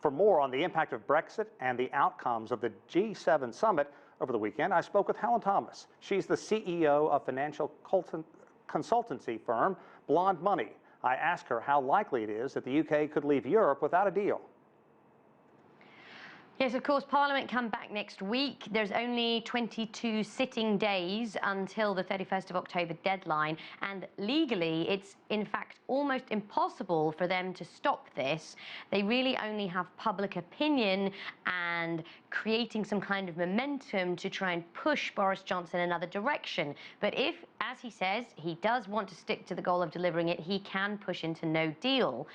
For more on the impact of Brexit and the outcomes of the G7 summit over the weekend, I spoke with Helen Thomas. She's the CEO of financial consultancy firm BlondeMoney. I asked her how likely it is that the UK could leave Europe without a deal. Yes, of course, Parliament come back next week. There's only 22 sitting days until the 31st of October deadline, and legally it's in fact almost impossible for them to stop this. They really only have public opinion and creating some kind of momentum to try and push Boris Johnson in another direction. But if, as he says, he does want to stick to the goal of delivering it, he can push into no deal.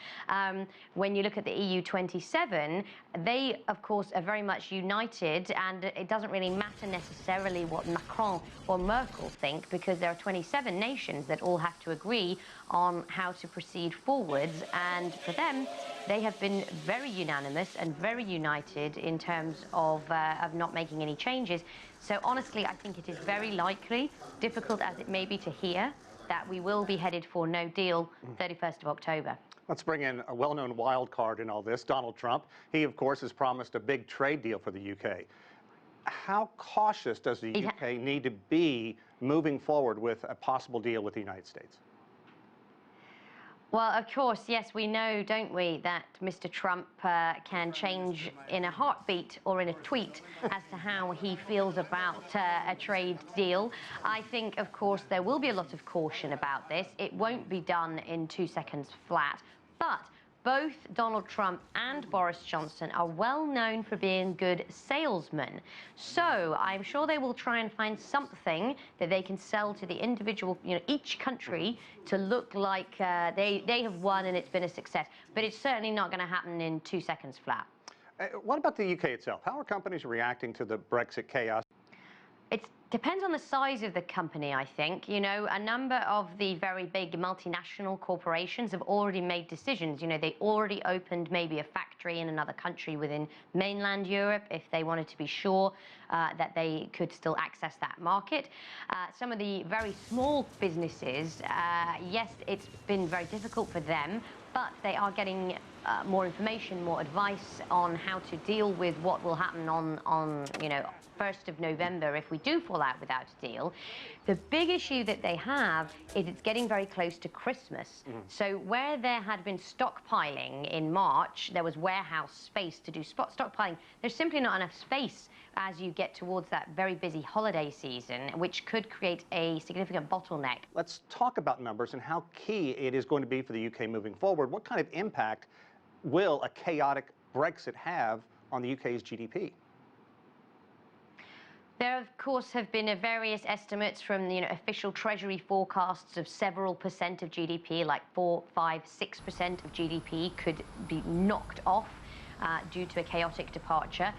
When you look at the EU 27, they, of course, are very much united, and it doesn't really matter necessarily what Macron or Merkel think, because there are 27 nations that all have to agree on how to proceed forwards, and for them, they have been very unanimous and very united in terms of not making any changes. So honestly, I think it is very likely, difficult as it may be to hear, that we will be headed for no deal 31st of October. Let's bring in a well-known wild card in all this, Donald Trump. He, of course, has promised a big trade deal for the UK. How cautious does the UK need to be moving forward with a possible deal with the United States? Well, of course, yes, we know, don't we, that Mr. Trump can change in a heartbeat or in a tweet as to how he feels about a trade deal. I think, of course, there will be a lot of caution about this. It won't be done in 2 seconds flat. But both Donald Trump and Boris Johnson are well known for being good salesmen. So I'm sure they will try and find something that they can sell to the individual, each country to look like they have won and it's been a success. But it's certainly not going to happen in 2 seconds flat. What about the UK itself? How are companies reacting to the Brexit chaos? It depends on the size of the company, I think. A number of the very big multinational corporations have already made decisions. They already opened maybe a factory in another country within mainland Europe if they wanted to be sure that they could still access that market. Some of the very small businesses, yes, it's been very difficult for them, but they are getting more information, more advice on how to deal with what will happen on 1st of November if we do fall out without a deal. The big issue that they have is it's getting very close to Christmas. So where there had been stockpiling in March, there was warehouse space to do stockpiling. There's simply not enough space as you get towards that very busy holiday season, which could create a significant bottleneck. Let's talk about numbers and how key it is going to be for the UK moving forward. What kind of impact will a chaotic Brexit have on the UK's GDP? There, of course, have been various estimates from the official Treasury forecasts of several percent of GDP, like 4, 5, 6% of GDP could be knocked off due to a chaotic departure.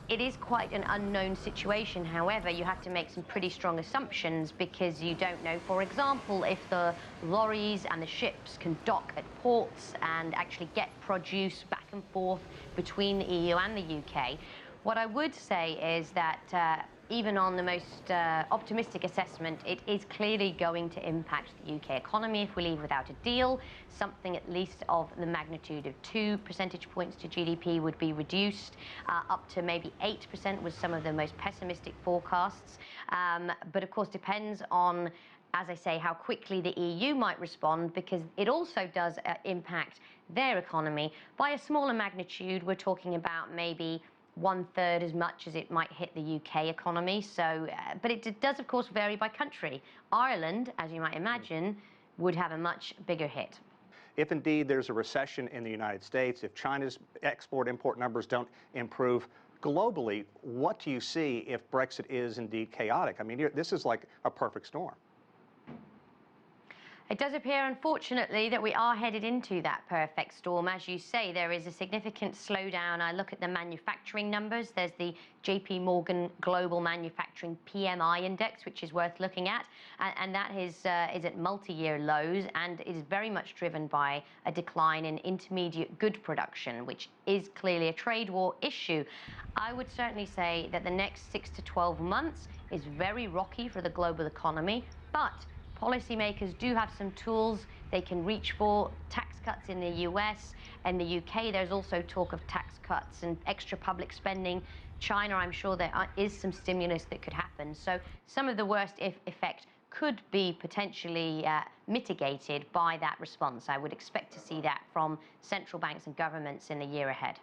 It is quite an unknown situation. However, you have to make some pretty strong assumptions because you don't know, for example, if the lorries and the ships can dock at ports and actually get produce back and forth between the EU and the UK. What I would say is that even on the most optimistic assessment, it is clearly going to impact the UK economy if we leave without a deal. Something at least of the magnitude of 2 percentage points to GDP would be reduced, up to maybe 8% was some of the most pessimistic forecasts. But of course depends on, as I say, how quickly the EU might respond, because it also does impact their economy. By a smaller magnitude, we're talking about maybe 1/3 as much as it might hit the UK economy. So, but it does, of course, vary by country. Ireland, as you might imagine, would have a much bigger hit. If indeed there's a recession in the United States, if China's export-import numbers don't improve globally, what do you see if Brexit is indeed chaotic? I mean, this is like a perfect storm. It does appear, unfortunately, that we are headed into that perfect storm. As you say, there is a significant slowdown. I look at the manufacturing numbers. There's the JP Morgan Global Manufacturing PMI Index, which is worth looking at. And that is at multi-year lows and is very much driven by a decline in intermediate good production, which is clearly a trade war issue. I would certainly say that the next 6 to 12 months is very rocky for the global economy, but policymakers do have some tools they can reach for. Tax cuts in the US and the UK. There's also talk of tax cuts and extra public spending. China, I'm sure there is some stimulus that could happen. So some of the worst effect could be potentially mitigated by that response. I would expect to see that from central banks and governments in the year ahead.